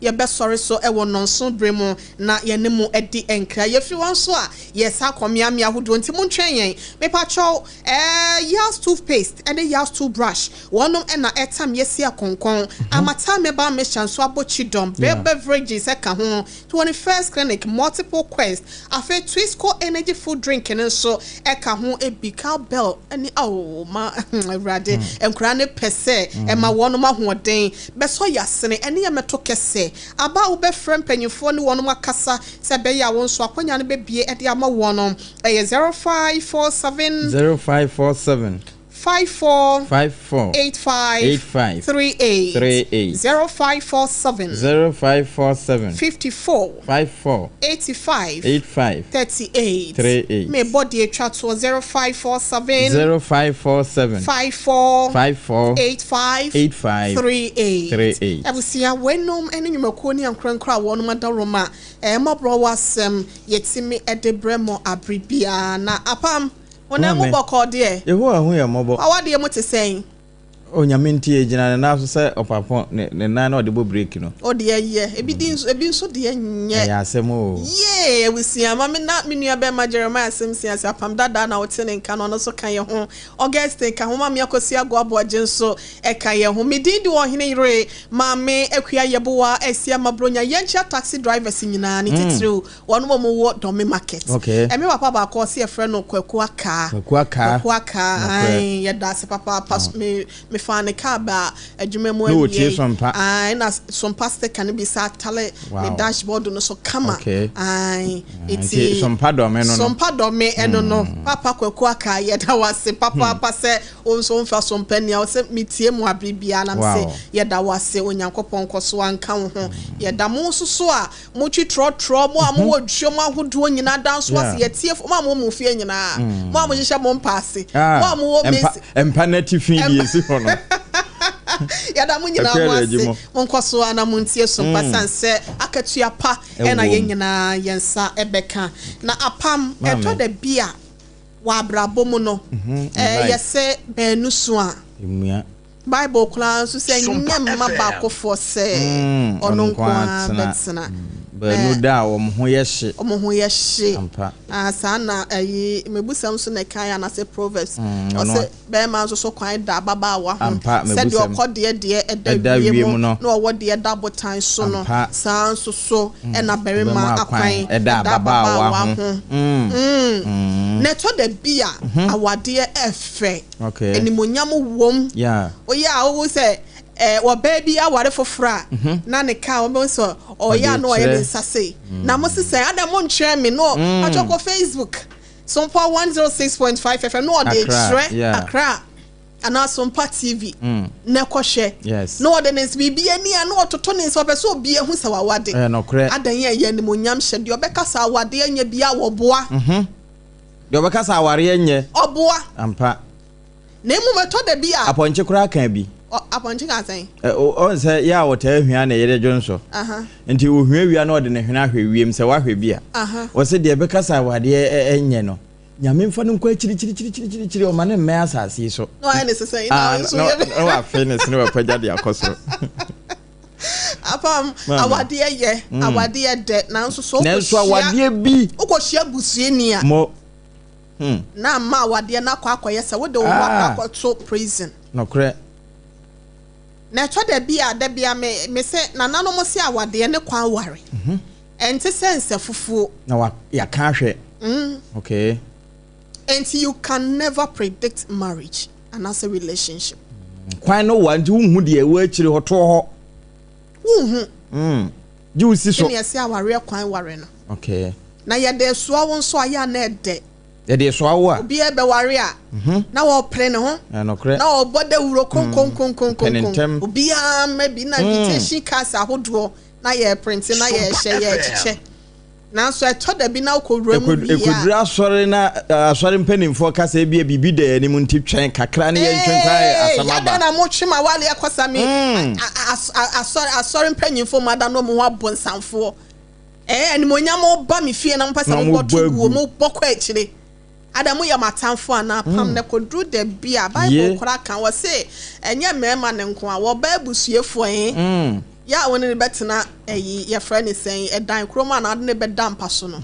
ye be sorry so e won nonso bremu na ye ne mu edi enkra ye fi won so a yes akomia me ahodo nti mu ntwen yen me pa cho Yas toothpaste and the Yas toothbrush one and na etam yes ya konkon amata me ba me chanso abochidom beverages e ka ho 21st clinic multiple quest afa Twisco energy food drink and so e ka ho e bika bell ani ma rade enkra ne pese e ma wono ma hoden be so yasene ene ya meto kese aba wo be frem panyifo ne wono makasa se be ya won so akonya ne be bie e de ama wono 0547 54 85 38 0547 54 85 38 me body a chat to 0547 54 85 38 abusia wenom ene nyumakoni ankrankra wonum adaroma mabro wasem yetimi edebremo abribia na apam Ona mo boko de Yeho ahu ye mobo awade mo te sen onyamenti ejina na so se opapon ne na na ode bo break no ode ye ebi nso de nye ya asemo ye we ama me na me nua be ma Jeremiah Simsi as APAM Dada na wote ne nka no so kan ye ho August ka ho ma me akosi ago aboje nso e kan ye ho me din di wo hene yire ma me akua yeboa asia mabronya yencha taxi drivers nyina ni titru wono mo wo domi market e me papa ba ko se e frɛ no kwaku aka ai ya da se papa pass me fane kaba adwuma mu na sompa stick can be sa tale the dashboard no so kama ai iti sompa do me eno no papa kwaku aka ye da wase papa pase onso mfa sompa nia o se mitie mu abribia na mse ye da wase onyankopon koso anka ho ye da mo so a mo twi tro mo am wo dwom ahodo nyina danso wase ye tie mo am mo fie nyina mo am hihya mo mpase mo am wo mesi empanati fin die si hono ya da munyina wase monkoso ana muntie so pasanse akatua pa na ye nyina yensa ebeka na apam eto da bia wa abrabo mu no yese benu so a Bible kula so say nyamma ba kofo se ono kwa betsena no da omho ye hye ampa sana mebusam so na kan na se proverbs o se be man so kwan da baba wa ho se de okode de edawiem no na owo de da botan so no san so na bere ma akwan da baba wa ho na to da bia awade efe enimonyam wom oya wo se wa baby aware fofra na ne ka o be so oya no oya nsase na mo se adam mo ntwe me no achoko Facebook SOMPA 106.5 FM no dey tre Accra ana SOMPA TV na kohwe no de nens bibia ni ana ototo nens obe so obi ehu sa wawade adan ye ni monyam hye de obeka sa awade anya bia wo boa de obeka sa aware anya oboa ampa na emu meto de bia aponche kura kan bi aponche ka san o se ya wota ahua na yede dwonso nti ohua wia na ode ne hwena ahwe wiem se wahwe bia o se de obeka sa awade enye no nyame mfa no nkwa chiri o mane me asase so no I necessary now so no wa finish no wa pagade akoso apam awade ye awade de na nso so ko awade bi ukohia busueni a mo na ma awade na kwakoye se wo de wo akwato prison no kre na to da bia me se na nanom se awade ne kwa ware enti sense fufu na wa ya ka hwe okay and you can never predict marriage and as a relationship kwan no wa nti hu de ewa akiri hoto ho ju si so ni ase aware kwan ware no okay na ye de so won so aya na ede ye de so awo a obi e be ware a na wo pre ne ho no kre na wo boda wuro konkon obi a maybe na invitation cards ahodo na ye print na ye hye che na so eto da bi na okowura mu bia ekudura asore na asore mpanimfo kasa bia bibi da anim nti twen kakra na ye ntwen kwa asamaba ya na mo twema wale akosami asore mpanimfo mada no mo abonsamfo animonyam ba me fie na mpasa mo botugo mo bokọ akire adamu ya matamfo ana pam na kodru da bia Bible kora kan wo se enye mema ne nko a wo ba busuefo ya woni ne betena your friend is saying a dan kroma na ade ne bedam paso no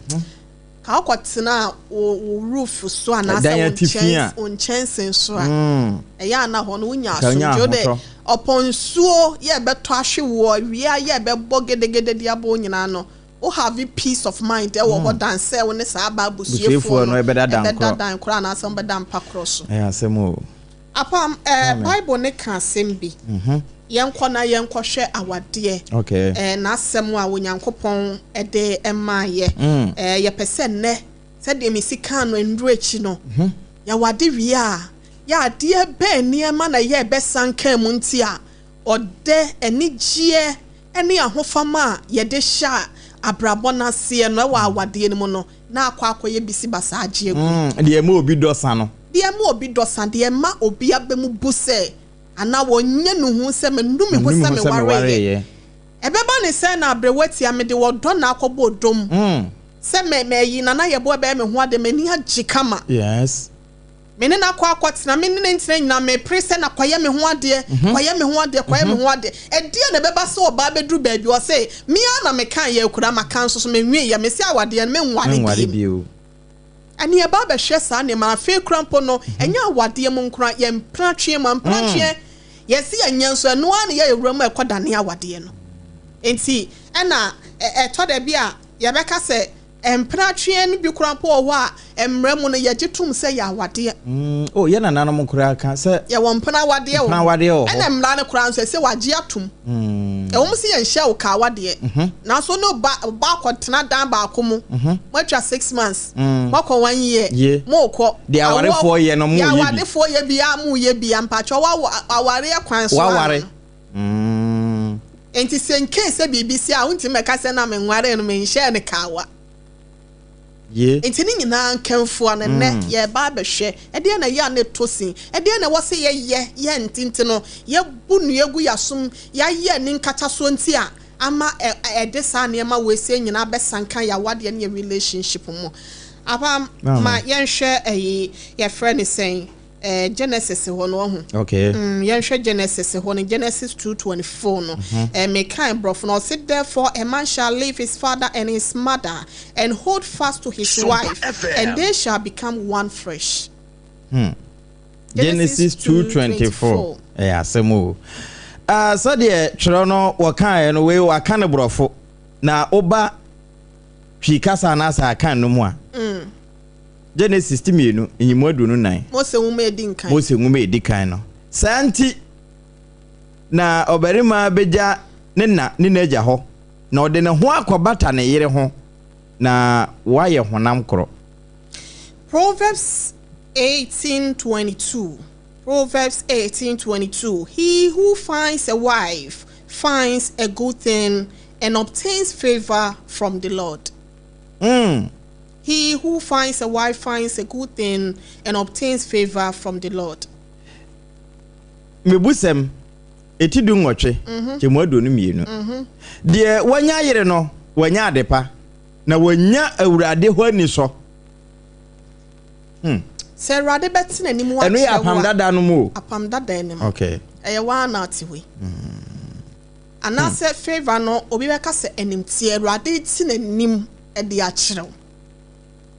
ka akwatena o roof so anasa on chance so ya na ho no unya so jode upon so ye beto ahwe wo wia ye bebo gedegede dia bo nyina no o have a peace of mind e wo ho dance e woni sa ba busuefo no e beda dan kro na asem bedam pa cross asem o apam bible ne ka asem bi yenkɔ na yenkɔhwɛ awade na asɛm a wonyankopɔn de emaye yɛpɛsɛ nnɛ sɛ de misika no ndru echi no ya wade wie a ya ade bɛ niema na ye bɛsanka mu nti a ɔde anigye ene ahofama ye de hya abrabɔ na se no wa awade no mu no na akɔ bisi basa agye egu de ma obi dɔsa no de ma obi abemu buse ana wonye no hu se me ndumi ho se me ware ebeba ne se na abrewati amede wodo na akobo dom se me yi na ye bo be me ho ade mani agye kama yes me ne na akotena me ne ntena nyina me prese na kwaye me ho ade kwaye me ho ade edie na beba se oba bedru baabi o se me ana me kan ye kura maka nso so me nwie ya me se awade ya me nware bi ani eba be hwe sa ne ma fe krampo no enya awade mu nkura ye mpratwe ma mpratwe yesi anya nso eno an ye ewura ekodane awade no enti ena to da bia ye beka se mpratwe no bi krampo wo a emra mu no ye gitum se ya awade oh ye na nanom nkura ka se ye wo mpana awade wo ena emra ne kura nso se wage atum ewom se ye nhye wo ka awade na so no ba kwotena dan ba akomu matwa 6 months makọ 1 year moko de awarefo ye no mu ye bi ya awarefo ye bia mu ye bia mpacho aware akwan so aware enti senke se bibisi a unti meka se na menware no menhye ne kawa enti ni nyina nkanfo an ne ye ba behwe e de na ya ne tosin e de na wo se ye ntinti no ye bunu egu yasom ya ye ni nkata so nti a ama de sa ne ma we se nyina besanka ya wade ne relationship mo apa ma yenhwe ye friend saying Genesis ho no ho okay yenhwe Genesis ho no Genesis 2:24 no me kind bro no sit therefore a man shall leave his father and his mother and hold fast to his wife and they shall become one flesh. Genesis 2:24 asemo so de twero no wakan no we wakan brofo na oba twikasa na asa kan no mu a Genesis 2 enyimu adunu nan Mose nwuma edi kan no santi na obarima beja ne na agya ho na ode ne ho akobata ne yere ho na waye honam kro Proverbs 18:22 Proverbs 18:22 He who finds a wife finds a good thing and obtains favor from the Lord. He who finds a wife finds a good thing and obtains favor from the Lord. Mebusem etidu nwotwe chemu adonu mienu. De wanya yire no wanya adepa na wanya awurade ho ani so. Se awurade beti na nimu wa. Eno ya apam dada no mu. Apam dada nim. Okay. Eye wa na atiwe. Anase favor no obi beka se enimti awurade ti na nim e de a kirew.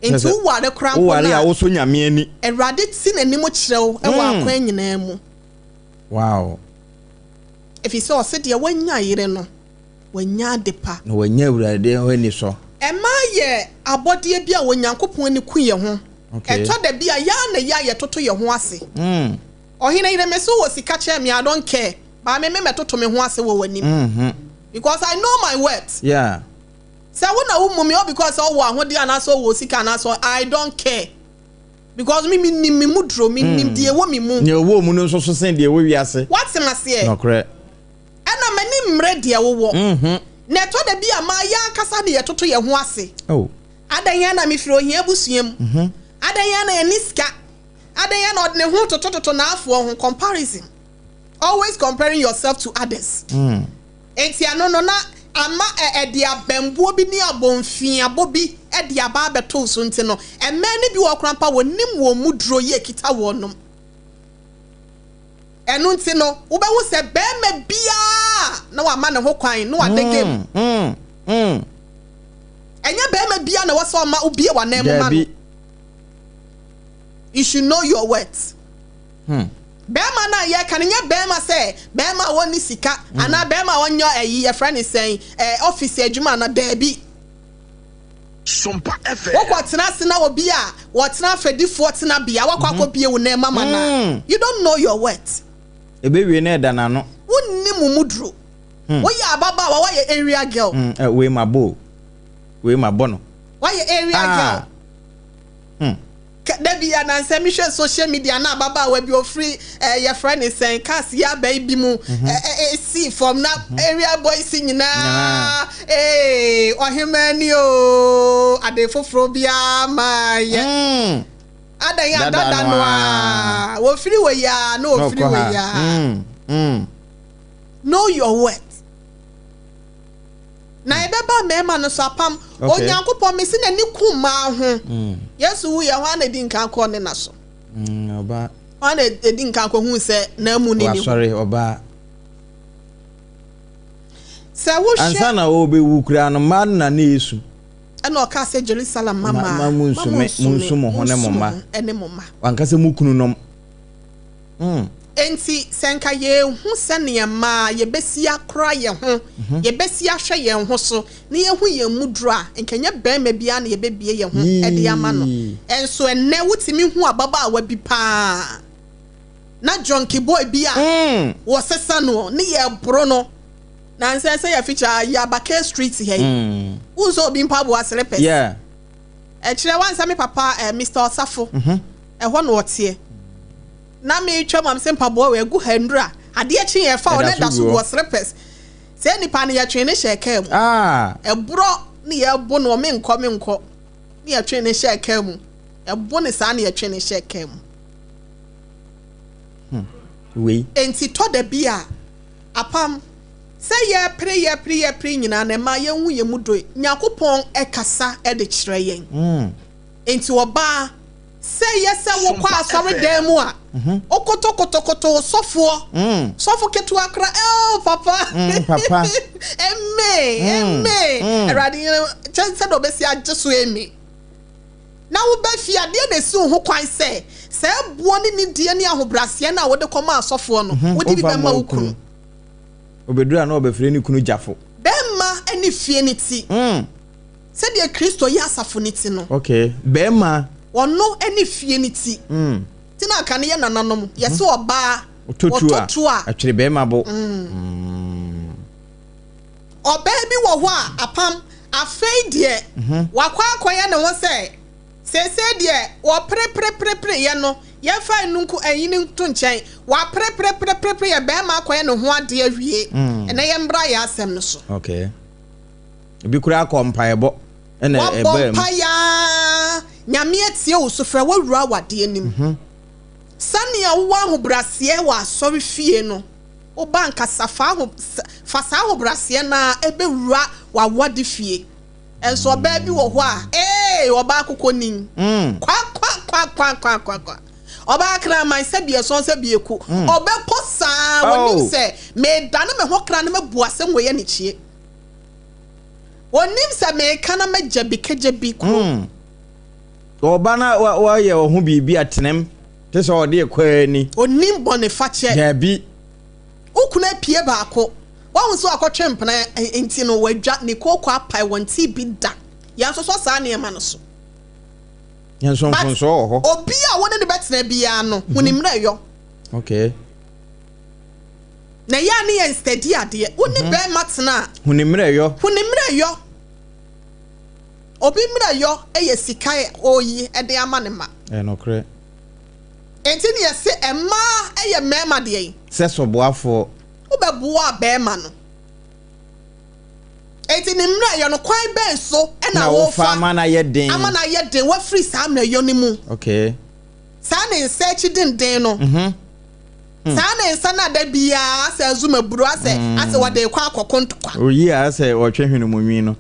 Into ware krampo na ware a wo so nyame ani awurade ti na nim kirew e wa akwan nyina mu. Wow. If you saw sit ya wanya yire no wanya depa no wanya awurade ho ani so ema ye abode bia wonyankopon ani ku ye ho eto da bia ya na ya ye toto ye ho ase ohina yire meso wo sika che me I don't care ba me toto me ho ase wo wanim because I know my worth. Yeah. So when I mummy because all ahode anaso wo sika anaso I don't care because me mudro me nim de wo me mu ne wo mu no so sen de wo wiase what's my say no correct ana mani mre de wo na to da bia ma ya kasa de ye toto ye ho ase oh adanya na me firo hia busuam adanya na eniska adanya na odne ho toto na afo ho comparison always comparing yourself to others enti no na ama edi abembuo bi ni abonfia bobi edi aba beto so nti no emme ni bi wo krampa wonim wo mudro ye kita wonom enu nti no wo be wo se be ma bia na wa ma ne ho kwan no wa de game enya be ma bia na wo so ma obi wa na mu ma no you should know your worth Bema na ye kan nya bema say bema woni sika ana bema wonyo ayi ye friend is saying office adwuma na dabi SOMPA FM wokwa tena sena obi a wo tena fedifo tena bia wakwa akobie wo na mama na you don't know your worth ebewie na eda na no wonni mumudro wo ya ababa wa ye area girl we mabo no wa ye area girl Debbie na say me share social media na baba we be free your friend is saying cast ya baby mu see from na area boys nyina ohimani o ade foforo bia ma ye ada ya dada no a wo free we ya no free we ya know your worth na ebeba mema no so apam onyankopon mesi na ni kuma ho yesu wu ye ho na di nkan ko ne na so oba ho na di nkan ko hu se na mu ni ni sorry oba se wo hwe ansa na wo be wu kura no ma na na yesu ana o ka se Jerusalem mama munsu mo ho ne mo ma ene mo ma wanka se mu kunu nom enti senka ye hu sene ma ye besia kra ye ho ye besia hwe ye ho so ne ye hu ye mudro a enkanya ben ma bia na ye bebie ye ho ede ama no enso enne wutimi hu ababa awa bi pa na jonky boy bia wo sesa no ne ye bro no na nse se ya feature ya Bake Street here uzo bi mpa bo asere pes yeah kire wansa me papa Mr. Osafo ho no otie na me twa mam sempa bo we gu handra ade a chi ye fa o na da so go srepes se nipa ne ya twen ne sheka mu ebro ne ya bo no me nko ne ya twen ne sheka mu ebo ne sa ne ya twen ne sheka mu we enti to da bia apam se ye pre nyina na ma ye hu ye mudo nyakopon ekasa e de kire yen enti oba say yes wo kwa asori dem a okotokotokoto sofo ketu akra papa papa emme radi chance do besi ajeso emi na wo ba fi ade na si ho kwan se buo ni die ni ahobrase na wo de koma asofo no wo di bi be ma ukunu obedura na obefre ni kunu jafo bemma eni fie ni ti se de Kristo ya asafo ni ti no okay bemma ono eni fie ni ti tina aka ne ye nananom yese oba ototu a atwere be mabo oba bi wo ho a apam afei de wakwa akoye ne ho se de wo pre ye no ye fa nunku ayini to nchen wa pre ye be ma akoye ne ho ade awie ene ye mbra ya asem no so okay bi kura akompaebo ene ebe ya nyame atie wo so fra wawura wade anim sane a wo ahobrase wa asori fie no o banka safa ho brase na ebewura wa wade fie enso oba bi wo ho a oba akoko nin kwa oba akra man se bie so se bie ku oba posa wonim se me dane me ho kra na me buase ngoye ne chie wonim se me kana magya bi ku oba na wa ye ho bibi atenem te so ode kwani onim bone fache dabi ukuna pie baako wa hu so akotwempena enti no wadwa ne kokwa apai wonti bi da ya so saa ne ma no so yan so mfonso ho obi a wona ne betena bia no hunimra yo okay na ya ne yen steady ade woni be matena hunimra yo obi mra yo eye sikae oyi ede ama ne ma no kre enti ne yese emma eye mema de se so boafo ubeboa be ma no enti ne mra yo no kwan ben so e na wo fa ama na ye den wa free sa mra yo ni mu okay sa ne search den no sa ne nsa na da bia asa azuma buru asa wade kwa akokontokwa oyi asa wo twehwenu munwi no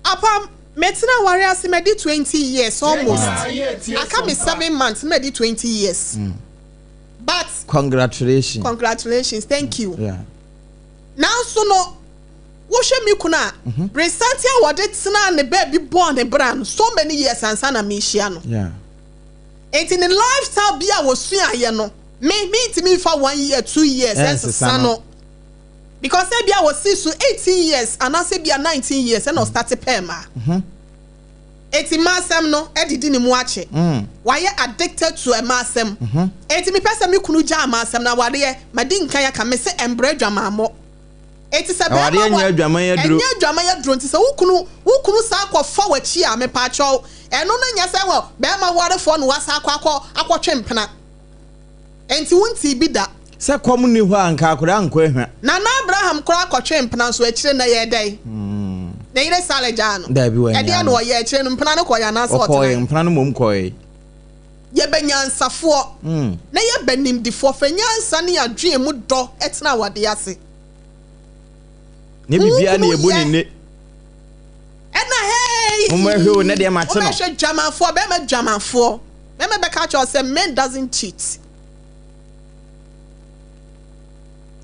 apam metina wari ase me di 20 years almost aka me 7 months me di 20 years but Congratulations. Thank you. Yeah. Now so no wohwe mi kuna recent ya wode tena ne baby born ne brand so many years and sana me hia no. Yeah. And in the lifestyle bia wo sua ye no. Me intimi fa 1 year, 2 years sense sano. Because say bia wo see so 18 years and I say bia 19 years and no start pema. Eti masem no edidi ni mu ache. Why addicted to a masem. Eti mi pesa mi kunu ja masem na wade madi nkan ya ka me se embredwa mamo. Eti se be ma nya adwaman ya duro. Nya adwaman ya duro nti se wukunu sa akwa wachi a me pa cho. Eno na nya se wo be ma ware fo no wasa akwa mpena. Enti wunti bi da. Se kom ni ho anka akura anko ehwa. Na Abraham kora akwa mpena so akire na ye dai. Na ire sale jano. Da bi wa. E dia no ye akire no mpena no koya na so ote. Okoye mpena no mom koye. Ye benyansafo. Na ye benimdifo fanyansa ne adwe mu do etena wade ase. Ne bibia na eboni ne. Ena hey. Mama hwe ne de ma che no. Mama hwe dwamanfo be ma dwamanfo. Me be ka cho say men doesn't cheat.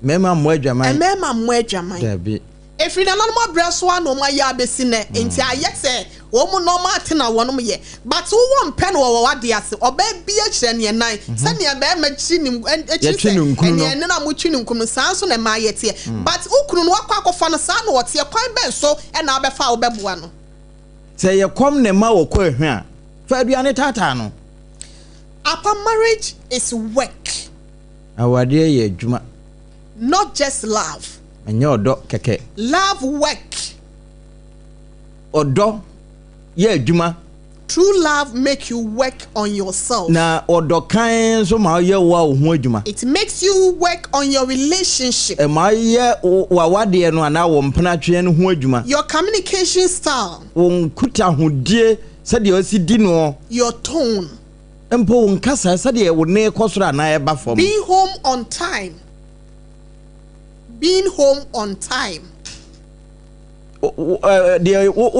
Mema mo adwaman. Mema mo adwaman. Da bi. Efri na no mo breso anu mo ya besi ne enti ayese wo mu normal tena wonom ye but wo mpe no wo wade ase oba bia kire ne nan se ne be ma chi nim echi se ene na mo chi nim kunu sanso na ma yete but ukunu no akwa akofa no sa no wote kwan ben so e na abefa wo beboa no se ye kom ne ma wo ko ehwe a fa aduane tata no APAM marriage is work awade ye adwuma not just love enyo odo keke love work odo ye adwuma true love make you work on yourself na odo kan so ma ye wa ho adwuma it makes you work on your relationship ma ye wa wade no ana wo mpena twe no ho adwuma your communication style kuta hodie se de osi di no your tone empo nkasa se de wo ne kosoro na e ba fom being home on time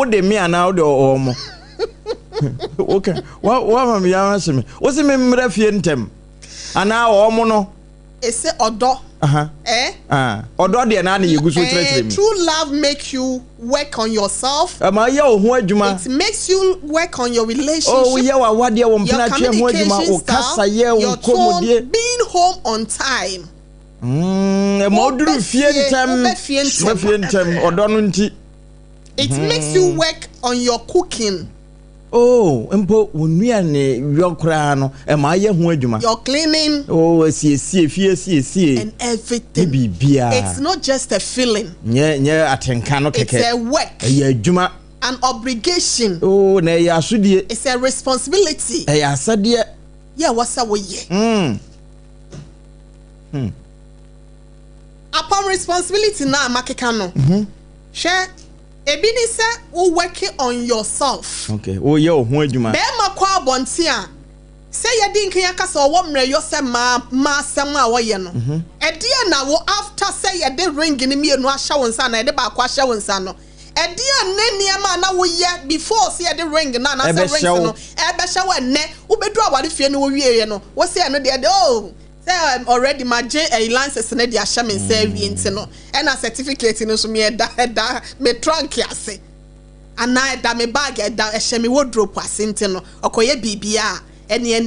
de me ana o de omo okay wa ma me ya se me o se me mra fie ntem ana omo no ese odo odo de na ye gu so tretre mi true love make you work on yourself ma ye o ho adwuma it makes you work on your relationship oh ye wa wade wo mpena twe ho adwuma o kasa ye o komodie being home on time moduru fie ntem odo no nti it makes you work on your cooking empo onua ne yokra no ma ye ho adwuma your cleaning sie fie and everything bibia it's not just a feeling nye atenka no keke it's a work ye adwuma an obligation na ye asodie it's a responsibility ya asade yeah what's we ye APAM responsibility na makeka no share ebi ni se wo working on yourself okay wo ye ho adwuma be ma kwa abonte a se ye di nkan yakasa wo mre yo se ma asem a wo ye no e de na wo after se ye de ring ni mienu ahya won sa na e de ba kwa ahya won sa no e de ne niam na wo ye before se ye de ring na se ring no e be hya wo ne wo bedu awade fie no wo wie no wo se no de already my license na dia hya me say wie nti no e na certificate no so me da me trunk ase ana da me bag da hye me wardrobe ase nti no okoye bibia ene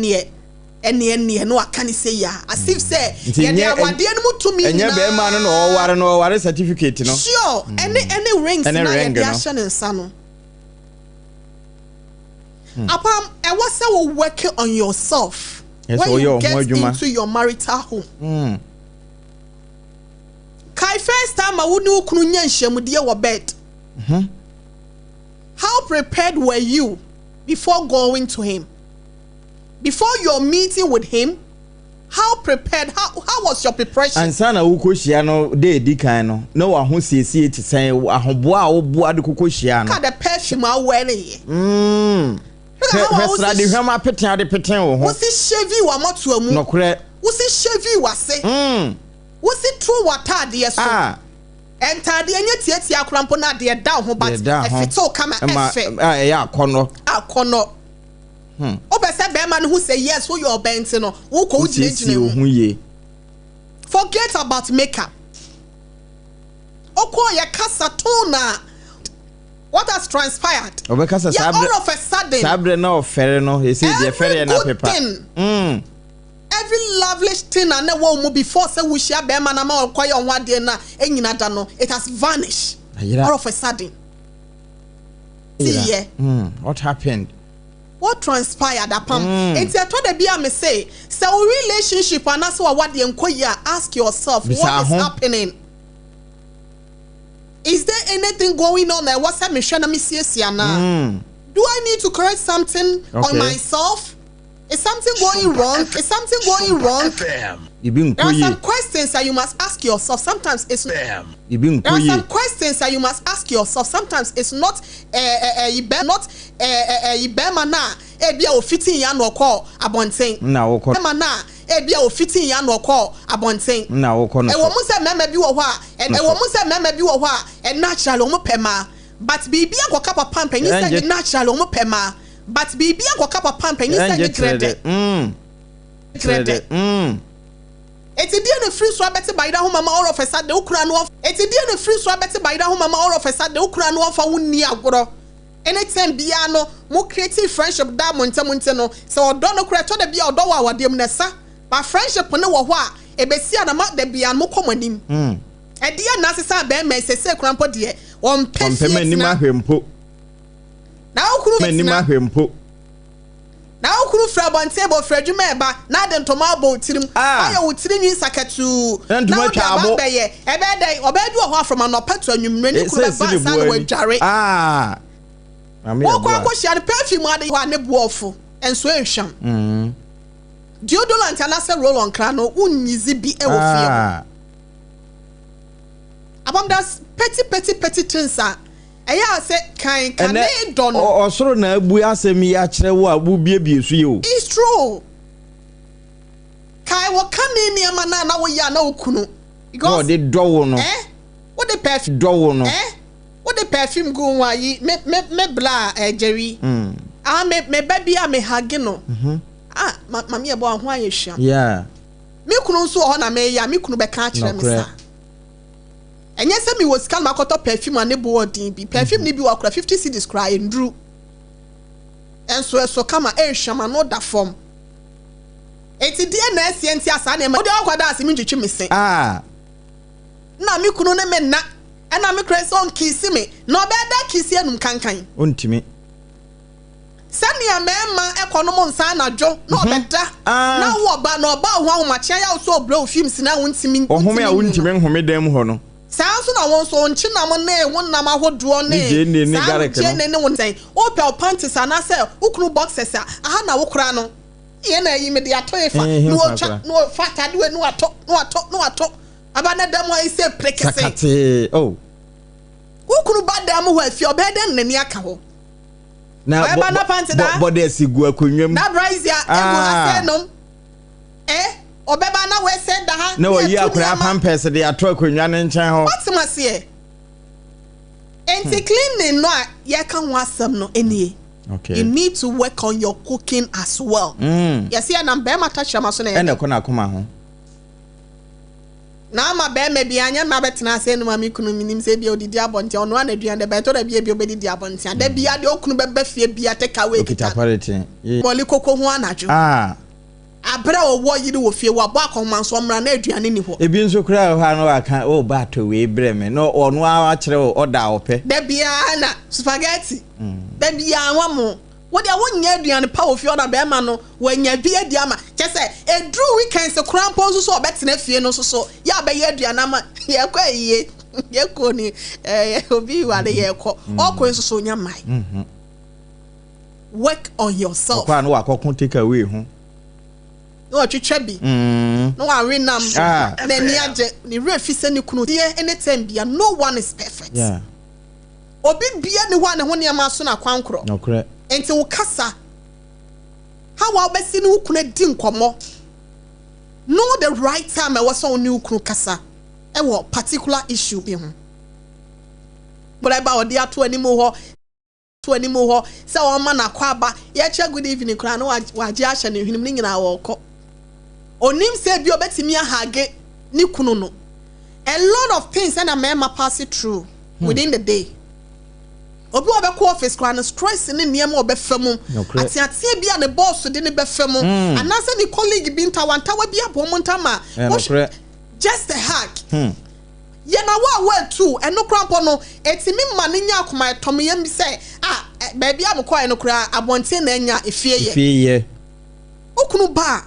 no aka ni say ya as if say ye dia wade no mutumi enye be ma no ware certificate no sure any rings na ye dia hye ne nsa no APAM e was say we working on yourself. Yes, when you get into your marital home. Kai first time I would know kunu nyanhyemude wo bed. How prepared were you before going to him? Before your meeting with him? How prepared? How was your preparation? Ansa na wukohia no de edikan no na wa ho siesie ti san ahoboa wo boa de kokohia no. Ka the perfume a wearing. Hesra de hwama peten ade peten wo ho. Wo si shevi wa moto amu. Nokre. Wo si shevi wa se. Wo si true water de so. Entade anya tietia akrampo na de da ho but efito kama efe. Ya akono. Obese be ma no who say yes wo your bent no wo ko ugine wo hu ye. Forget about makeup. Oko ya kasa tona. What has transpired? All of a sudden. Sabre no ferry no. He said the ferry na paper. Every lovely thing and never before say we share be man ama okoye on one day na enyina da no. It has vanished. All of a sudden. See What happened? What transpired, APAM? It's a told the me say relationship and that's what the enquiry. Ask yourself what is happening. Is there anything going on there? What's that mission? Do I need to correct something on myself? Is something going wrong? Is something going wrong? There are some questions that you must ask yourself. Sometimes it's there are some questions that you must ask yourself. Sometimes it's not ebia o fitting ya no call abonten na wo ko na ebia o fitting ya no call abonten na wo ko no e wo mu se mema bi wo ho a e wo mu se mema bi wo ho a e natural o mu pema but bibia ko kapa pampa ni say natural o mu pema but bibia ko kapa pampa ni say grade eti die no free so abete by da ho mama all of a sudden ukura no eti die no free so abete by da ho mama all of a sudden ukura no fa wonni agoro anytime bia no mo creative friendship da monte no so odo no kura to da bia odo wa wadem na sa but friendship no wo ho a ebesi ana ma da bia mo komanim e die na sesa be me sese krampo de on pesi manim ahwempo na okuru manim ahwempo na okuru fra bontable fra dwuma eba na de ntoma abo tirim ayo wutiri nwi sakatu na twa abo beye ebe dey obedu ho afrom anopa to anwumre ni kuru ba sa na wadware Woko share perfume ade ho ane buofo enso ehwam deodorant anase roll on kra no unyizi bi e wo fie abam das petty things eya say kan e don osoro na abu asem ya kire wo abu biebie su ye o it's true kai wo kan ni ama na wo ya na okunu because they do no what the perfume do no what the perfume go wa yi me bla Jerry me baby a me hage no mami e bo ho ayehwa yeah me kunu nso ho na me ya me kunu be ka kire me sa enye se mi was kan makoto perfume ane bo odin bi perfume ni bi wa kura 50 cedis kura endru enso eso kama ehwama no da form eti die na esi enti asa na me odi akwada ase mi twitwi me se na me kunu ne me na ana me kura so nkisi me no be da kisi enum kankan ontimi sani amema ekonomo nsa na dwo no beda na wo ba no ba ho ahomachia ya so bro films na wontimi ohome a wontimi nhome dam ho no sanso na won so nchi na mo na wonnam ahodo ne ne won say opel panties ana say ukunu boxes aha na wokura no ye na yi me de atoyefa no fata de no ato abana dam wa ise prekese ukunu ba dam ho afi obeden nani aka ho na body asigu akonwam na rise ya ego asenom obeba na we said da ha na wo yi akura pampers de ato akonwa ne nchen ho what must here enti cleaning no ya kan ho asem no enie okay you need to work on your cooking as well yes ya na be mata chama so na ene ko na akoma ho na ma be me bia anya na betena ase no ma mi kunu minim se bia odidi abonte ono na aduan de be to da bia obedi abonte da bia de okunu be fie bia take away kita moli koko ho anajo abra wo yiri wo fie wo ba akoma so mra na aduan ni ho ebi nso kura ha no aka o ba to we bre me no ono a kire o da ope da bia na spaghetti da bia wamo wo dia wonya aduan pa wo fie na be ma no wanya bia di ama che se edru weekend se krampo nso so obetena fie no so ya be ye aduan ama ye kwa ye ko ni obi wa de ye ko okwo nso so nya mai work on yourself kwa no akokun take away ho no twetwa bi no wa renam na ni age ni refi se ni kunu die anytime bia no one is perfect yeah obi bia ni ho ne ho ne ma so na kwankro no correct enti wo kasa how wa obesi ni ukunu di nkomo know the right time e was on ni ukunu kasa e wo particular issue bi ho but about odi ato animu ho se o ma na kwa ba ye che good evening kura no wa je ahye ne hwenim ni nyina wo ko onim se bi obetimi ahage ni kunu no a lot of things and a man pass it through within the day obi obekọ office kra no stress ni niam obefam atiatia bia ne boss de ne befam anase ni colleague bi ntawantawa bia bomontama just a hug ye na wa too eno krampo no etimi ma ne nya akoma etomyam bi say baby amko eno kra abonte na nya efie okunu ba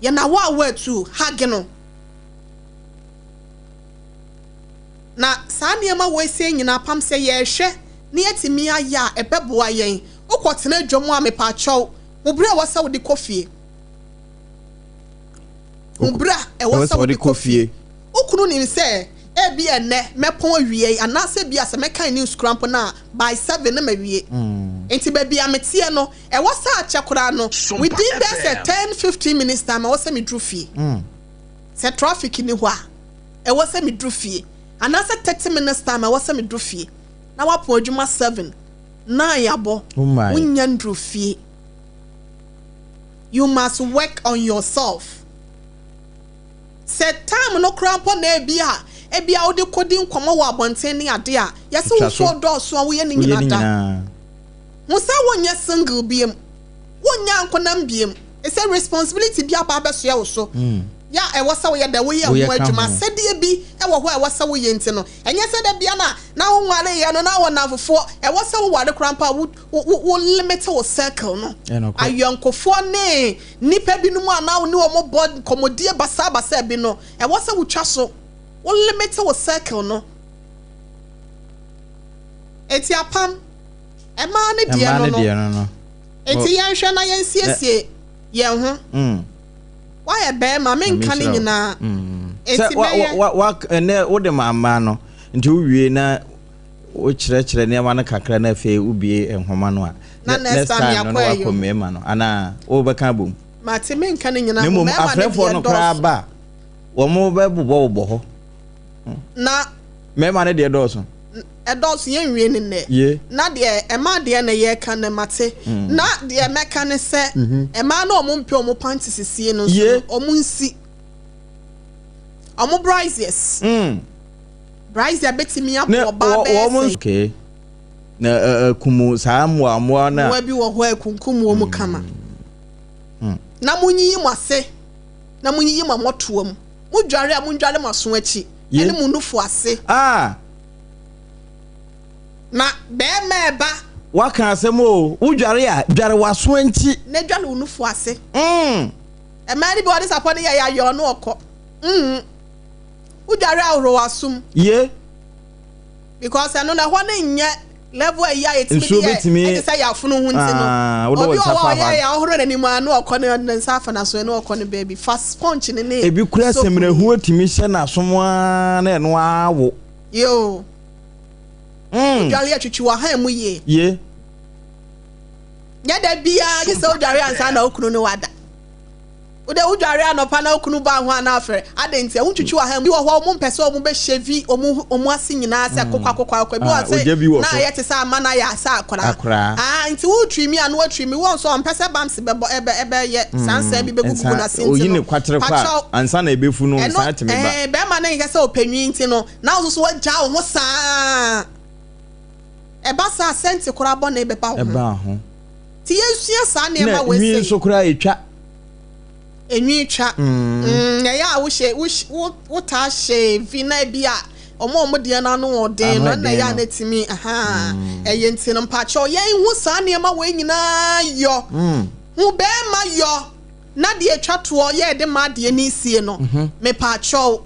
ye na wa too hug no na saa niam we say nyina pam say ye hwe ni etimi aya ebeboa yen okotena dwom a mepa achow obra wasa wo de kofie obra e wasa wo de kofie okunu ni se e bi ene mepon awie anase bia se mekan news cramp na by 7 na mawie enti ba bia metie no e wasa achekora no within that 10-15 minutes time e wasa me drufie se traffic ni ho a e wasa me drufie anase 30 minutes time e wasa me drufie na wapo adwuma 7 na yabo unya ndrufie. You must work on yourself. Set time no crampo na ebia odi kodi nkomo wa abonten ni ade a yese wo so do so wo ye ni nyinada musa wonya single biem wonya nkonam biem ese responsibility bia ba beso ya wo so ya e wasa wo ye da wo ye ho adwuma sede bi e wo ho e wasa wo ye nti no enye sede bia na wo nware ye no na wo nafofo e wasa wo ware krampa wo limit wo circle no ayonkofo ne nipa bi no mu ana wo ne wo mo bod komodie basa bi no e wasa wo twa so wo limit wo circle no eti apam e ma ne die no eti yan hwe na yan siesie yen ho why be ma men kan nyina enti wa ene wo de mama no nti wo wie na wo kire ne ma na kakra na fe ubie enhoma no a next time no wa komema no ana wo be kan bom ma te men kan nyina mo ma afrefo no kra ba wo mo be bobbo ho na mema ne de doso edos yen wie ne ne na de ema de na ye kan na mate na de meka ne se ema na omo mpe omo panty sisie no so omo nsi omo brizes brize betimi abo ba be okay na kumu saamwa amwa na wa bi wo ho akunkum omo kama na munyi mu ase na munyi mu amoto am mu dware a mu ndware maso achi ene mu nufu ase na be meba waka asem o udware a dware waso anti na dware unufu ase e mari bi wadi sapone ya yo no okọ udware ahoro wasum because anu na ho na nye level ya etimi e say ya funu hu nti no obi o ya ahoro na nimu anu okọ na nsafa na so enu okọ ne baby fast punch ne ebi kura semre hu otimi hye na somwa na enu awo yo udware atwitwi wa ha mu ye nya da bia ke so udware ansa na okunu ne wada ude udware anopa na okunu ba ho ana afere adenti wontwitwi wa ha mu wo mo mpese wo mo be shevi omo ase nyina ase akokwa bi wa se na ye te sa ama na ya sa akora nti wo twimi anu atwimi wo so mpese bams bebo ebe ye sansa bi begugu na sinti oyi ne kwatere kwa ansa na ebefu no nsa teme ba be ma na ye se opanwi nti no na wo so wagya wo ho saa eba sa senti kura bo na ebeba ho ti yesua sa na ema we se nwi so kura etwa enwi twa ya wo ta she vina bia omo de na no odin no na ya natimi eye ntino mpacho yen hu sa na ema we nyina yo hu be ma yo na de etwa to ye de ma de ni sie no me pacho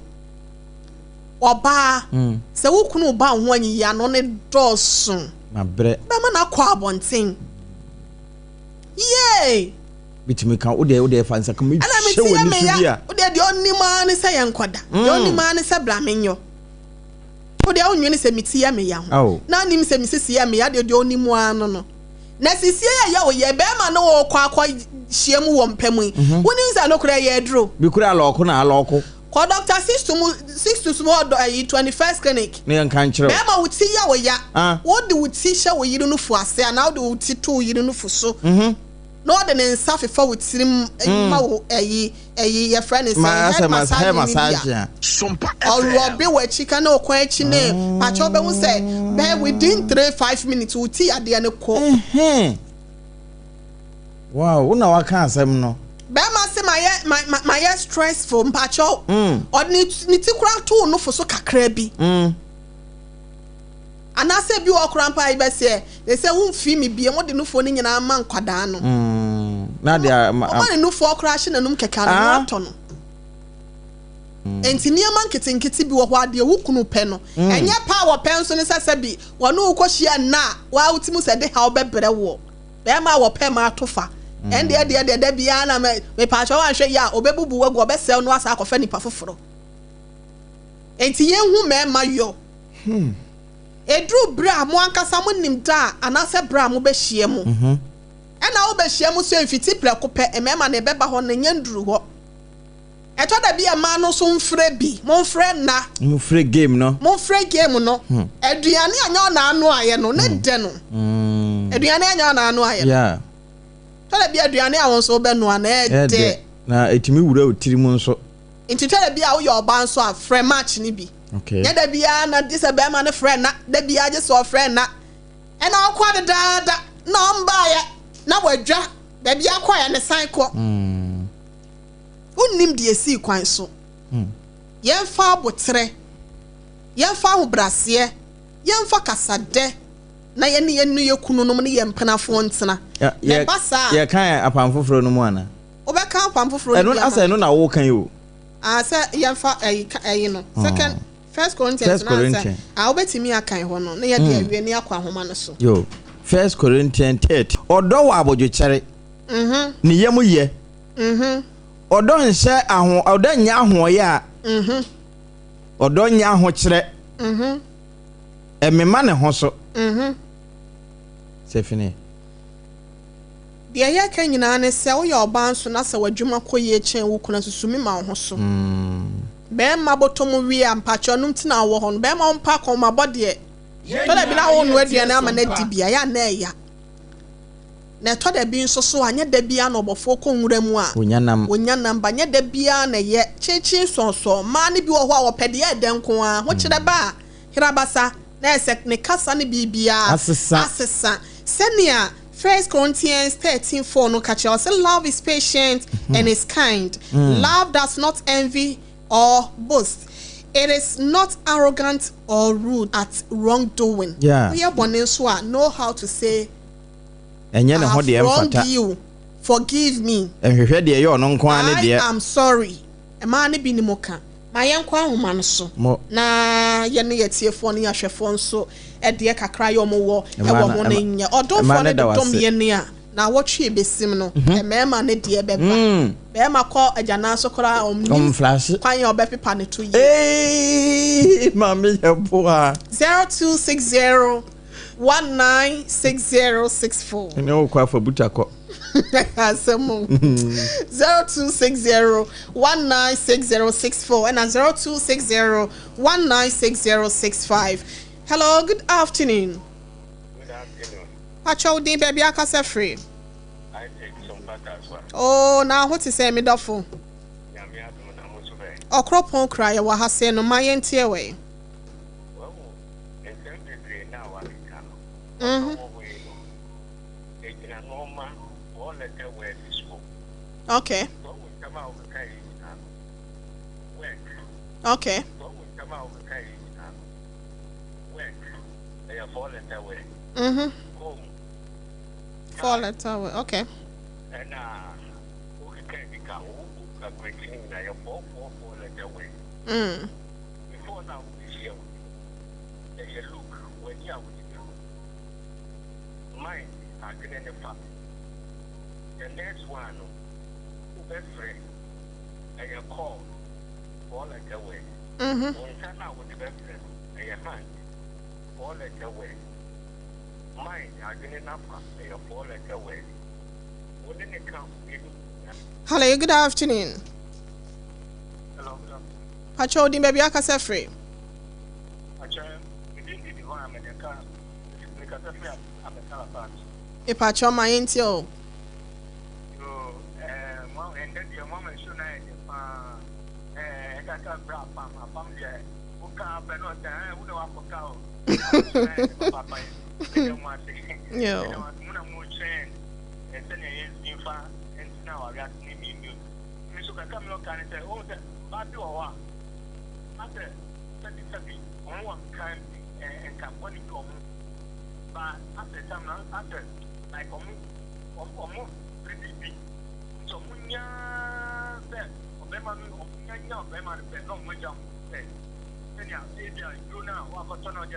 oba se wo kunu ba ho anyi ya no ne dosun na bre be ma na kwa abonten bitimi kan ode fansa kan me hye woni subia ode de onima ne se yenkoda de onima ne se blamenyo ode onwene se miti ya me ya ho na nim se misisi ya me ya de onimu ano no na sisi ya wo ye be ma no wo kwa hyiam wo mpemu woni nza no kura ye dro bi kura aloko na aloko ko doctor 6 to small 21st clinic ne kan kire be ma wuti ya wo de wuti hye wo yiri no fu ase na wo de wuti to yiri no fu so no de ne nsa fefa wo tirim ma wo your friend is head massage SOMPA or be we chicken no kwa echi ne pacho be hu say be within 3-5 minutes wo ti ade ne ko wow una wa kan asem no be ma say my stressful pacho or ni ti kura to no for so kakra bi anase bi wo krampa ibe se they say won fi me bi e mo de no fo ni nyina ma nkwada no na dia ma no fo kra hye nanum keka no ato no enti niam nkete bi wo ho ade wo kunu pe no enye pa wo pe nso ne sase bi wo no ko hia na wa utimu se de ha obebre wo be ma wo pe ma atofa ende de bia na me pa cho wan hwe ya obebubu wagu obesel no asa akofa nipa foforo enti yen hu me ma yo edru bra mo ankasa mo nimda anase bra mo be hie mo ena wo be hie mo so mfiti preko pe emema na ebeba ho na nyanduru ho eto da bia ma no so mfre bi mo mfre na mo free game no aduane anya na anu aye no ne de no aduane anya na anu aye yeah to da bia aduane awon so be no na de na etimi wura otiri mu nso enti to da bia wo yo oba nso a free match ni bi okay ya da bia na this a be ma ne friend na da bia je so friend na ena akwa de da na mba ya na wadwa da bia kwa ya ne san ko unnim de esi kwan so yemfa abotre yemfa hobrase yemfa kasade na ye ne yenu yekunu no ne yempenafo ntena ya basa ya kan apam foforo no mu ana obeka apam foforo eno asa eno na wo kan yo asa yemfa ayi no second First Corinthians obetimi akan ho no na ye de awie ne akwa homa no so yo First Corinthians 30 odo wa abojo chere ne yemu ye odo nse aho odo nya aho ya odo nya aho chere emema ne ho so Sefini de ya kan nyina ne se wo ya oba nso na se wadwuma koye chen wo kuna susumi ma ho so be ma botom wi ampacho num tina wo ho no be ma ompa ko ma bode to da bi na wo no aduane ama na dibia ya na ya na to da bi nso so anya da bia na obofo ko nwura mu a onyanam ba nya da bia na ye chechi sonso ma ne bi wo ho a wo pede ya denko a ho kire ba hirabasa na esek ne kasa ne bibia asesa senia 1 Corinthians 13:4 no catch us. Love is patient and is kind. Love does not envy or boast. It is not arrogant or rude at wrongdoing. Yeah. We are born so know how to say wronged you. Forgive me. I am sorry. Emani bi ni moka. Ma yenkwa homa no so. Na ye ne yetiefo ne ahwefo nso de kakra yo mo wo e wo mo na nya. Odonfo ne dom ye ne a na wotwe besim no emema ne de beba be ma ko agana so kora omni flash kwan ye obepepa ne to ye mami ye boa 0260 196064 ene o kwa fa butako asemo 0260 196064 and 0260 196065. Hello, good afternoon. Pacho din baby akasa free. I take SOMPA ADWOA. Oh, now what is say me dofo? Nyame adom na mo so be. Okropon cry wa ha say no my entie we. Well, ensem bebre na wa ka no. Ejina no ma all let the way to school. Okay. What would come out of kai work. Okay. What would come out of kai work. They are fall let the way. Home. 4 letter okay. And okay, because we are breaking na your 4 let the way. Before now this year. You look when you are with you. Mine are getting the fact. The next one, who best friend, and you call all let the way. When you turn out with the best friend, and your hand, all let the way. Mine are getting up and you fall let the way. Wouldn't it come? Hello, good afternoon. Hello, Pacho din baby akasa free. E pacho my entie o. the moment soon I got a bra from there. Who can't be not there? Who know what cow? Papa, yeah, and then in fact, and now I got me. Mr. Camilo can say, oh, but you are after 30 one kind and company come. But after time, after like almost pretty big. So, Munya said, Obama, no, we jump. Then you now, what